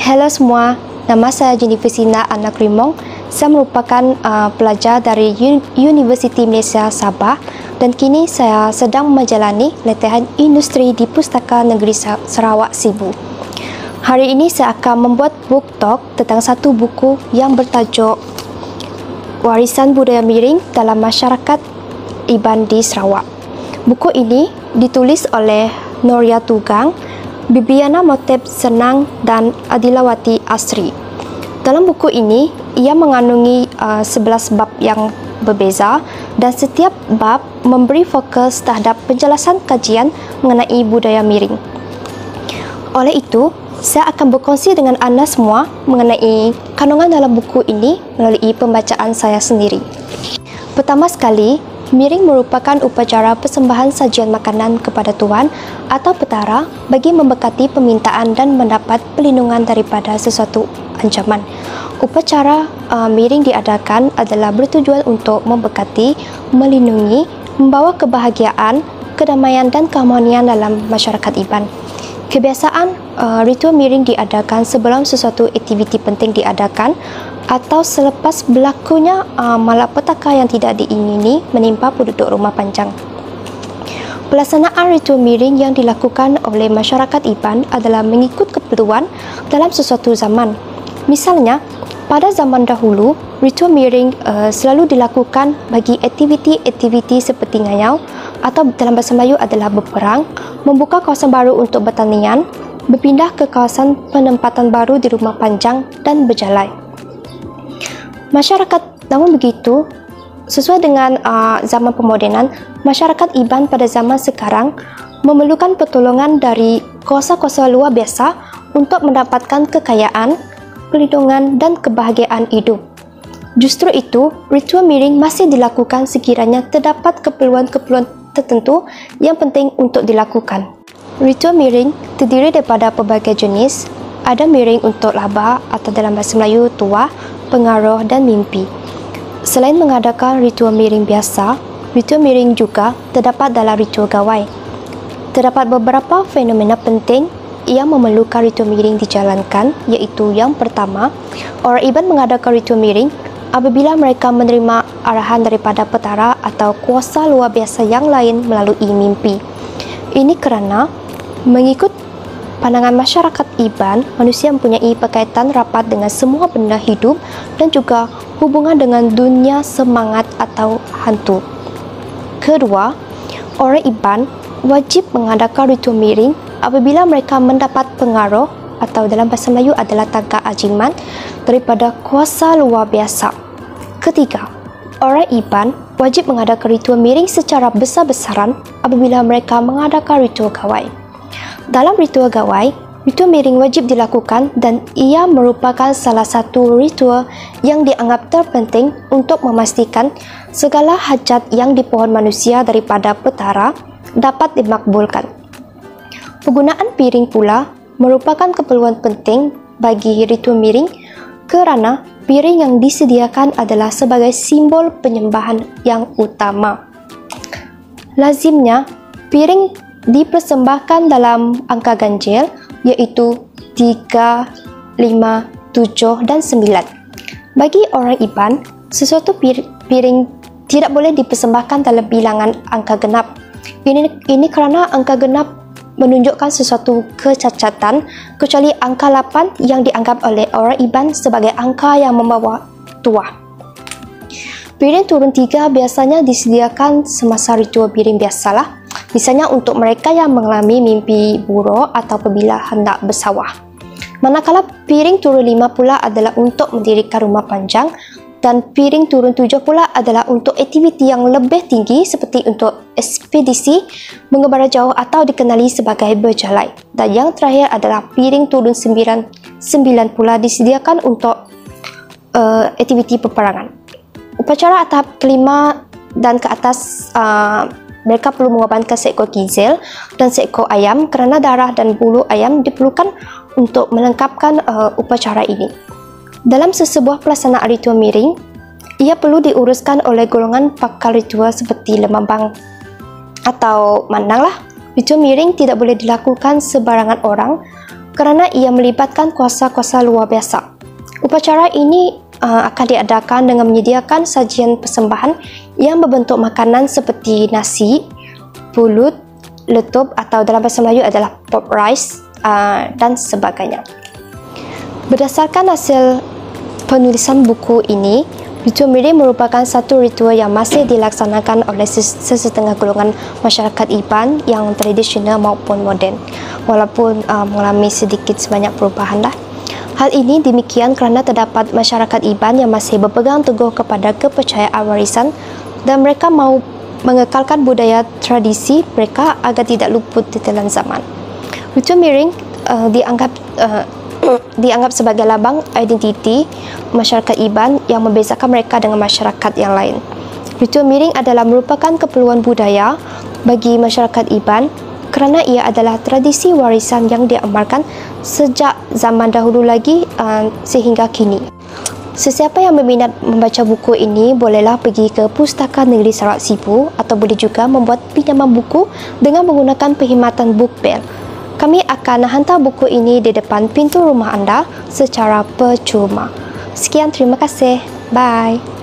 Hello semua, nama saya Jennifer Sina Anak Rimong. Saya merupakan pelajar dari Universiti Malaysia Sabah dan kini saya sedang menjalani latihan industri di Pustaka Negeri Sarawak Sibu. Hari ini saya akan membuat book talk tentang satu buku yang bertajuk Warisan Budaya Miring dalam Masyarakat Iban di Sarawak. Buku ini ditulis oleh Noria Tugang, Bibiana Motep Senang dan Adilawati Asri. Dalam buku ini, ia mengandungi 11 bab yang berbeza dan setiap bab memberi fokus terhadap penjelasan kajian mengenai budaya miring. Oleh itu, saya akan berkongsi dengan anda semua mengenai kandungan dalam buku ini melalui pembacaan saya sendiri. Pertama sekali, miring merupakan upacara persembahan sajian makanan kepada Tuhan atau petara bagi memberkati permintaan dan mendapat perlindungan daripada sesuatu ancaman. Upacara miring diadakan adalah bertujuan untuk memberkati, melindungi, membawa kebahagiaan, kedamaian dan keharmonian dalam masyarakat Iban. Kebiasaan ritual miring diadakan sebelum sesuatu aktiviti penting diadakan atau selepas berlakunya malapetaka yang tidak diingini menimpa penduduk rumah panjang. Pelaksanaan ritual miring yang dilakukan oleh masyarakat Iban adalah mengikut keperluan dalam sesuatu zaman. Misalnya, pada zaman dahulu, ritual miring selalu dilakukan bagi aktiviti-aktiviti seperti ngayau atau dalam bahasa Melayu adalah berperang, membuka kawasan baru untuk pertanian, berpindah ke kawasan penempatan baru di rumah panjang dan berjalai. Masyarakat, namun begitu, sesuai dengan zaman pemodenan, masyarakat Iban pada zaman sekarang memerlukan pertolongan dari kuasa-kuasa luar biasa untuk mendapatkan kekayaan, perlindungan dan kebahagiaan hidup. Justru itu, ritual miring masih dilakukan sekiranya terdapat keperluan-keperluan tertentu yang penting untuk dilakukan. Ritual miring terdiri daripada pelbagai jenis. Ada miring untuk laba atau dalam bahasa Melayu tua, pengaruh dan mimpi. Selain mengadakan ritual miring biasa, ritual miring juga terdapat dalam ritual gawai. Terdapat beberapa fenomena penting yang memerlukan ritual miring dijalankan, iaitu yang pertama, orang Iban mengadakan ritual miring apabila mereka menerima arahan daripada petara atau kuasa luar biasa yang lain melalui mimpi. Ini kerana mengikut pandangan masyarakat Iban, manusia mempunyai berkaitan rapat dengan semua benda hidup dan juga hubungan dengan dunia semangat atau hantu. Kedua, orang Iban wajib mengadakan ritual miring apabila mereka mendapat pengaruh atau dalam bahasa Melayu adalah tangkap ajiman daripada kuasa luar biasa. Ketiga, orang Iban wajib mengadakan ritual miring secara besar-besaran apabila mereka mengadakan ritual gawai. Dalam ritual gawai, ritual miring wajib dilakukan dan ia merupakan salah satu ritual yang dianggap terpenting untuk memastikan segala hajat yang dipohon manusia daripada petara dapat dimakbulkan. Penggunaan piring pula merupakan keperluan penting bagi ritual miring kerana piring yang disediakan adalah sebagai simbol penyembahan yang utama. Lazimnya, piring dipersembahkan dalam angka ganjil iaitu 3, 5, 7 dan 9. Bagi orang Iban, sesuatu piring tidak boleh dipersembahkan dalam bilangan angka genap. Ini kerana angka genap menunjukkan sesuatu kecacatan kecuali angka 8 yang dianggap oleh orang Iban sebagai angka yang membawa tuah. Piring turun 3 biasanya disediakan semasa ritual piring biasalah, misalnya untuk mereka yang mengalami mimpi buruk atau apabila hendak bersawah. Manakala piring turun 5 pula adalah untuk mendirikan rumah panjang dan piring turun 7 pula adalah untuk aktiviti yang lebih tinggi seperti untuk ekspedisi, mengembara jauh atau dikenali sebagai berjalai. Dan yang terakhir adalah piring turun 9 pula disediakan untuk aktiviti peperangan. Upacara tahap kelima dan ke atas mereka perlu mengorbankan seekor kizil dan seekor ayam kerana darah dan bulu ayam diperlukan untuk melengkapkan upacara ini. Dalam sesebuah pelaksanaan ritual miring, ia perlu diuruskan oleh golongan pakar ritual seperti lemambang atau mandang lah. Ritual miring tidak boleh dilakukan sebarangan orang kerana ia melibatkan kuasa-kuasa luar biasa. Upacara ini akan diadakan dengan menyediakan sajian persembahan yang berbentuk makanan seperti nasi, pulut, letup atau dalam bahasa Melayu adalah pop rice dan sebagainya. Berdasarkan hasil penulisan buku ini, ritual miring merupakan satu ritual yang masih dilaksanakan oleh sesetengah golongan masyarakat Iban yang tradisional maupun moden, walaupun mengalami sedikit sebanyak perubahan lah. Hal ini demikian kerana terdapat masyarakat Iban yang masih berpegang teguh kepada kepercayaan warisan dan mereka mahu mengekalkan budaya tradisi mereka agar tidak luput ditelan zaman. Ritual miring dianggap sebagai lambang identiti masyarakat Iban yang membezakan mereka dengan masyarakat yang lain. Ritual miring adalah merupakan keperluan budaya bagi masyarakat Iban kerana ia adalah tradisi warisan yang diamalkan sejak zaman dahulu lagi sehingga kini. Sesiapa yang berminat membaca buku ini bolehlah pergi ke Pustaka Negeri Sarawak Sibu atau boleh juga membuat pinjaman buku dengan menggunakan perkhidmatan BookBell. Kami akan hantar buku ini di depan pintu rumah anda secara percuma. Sekian, terima kasih. Bye.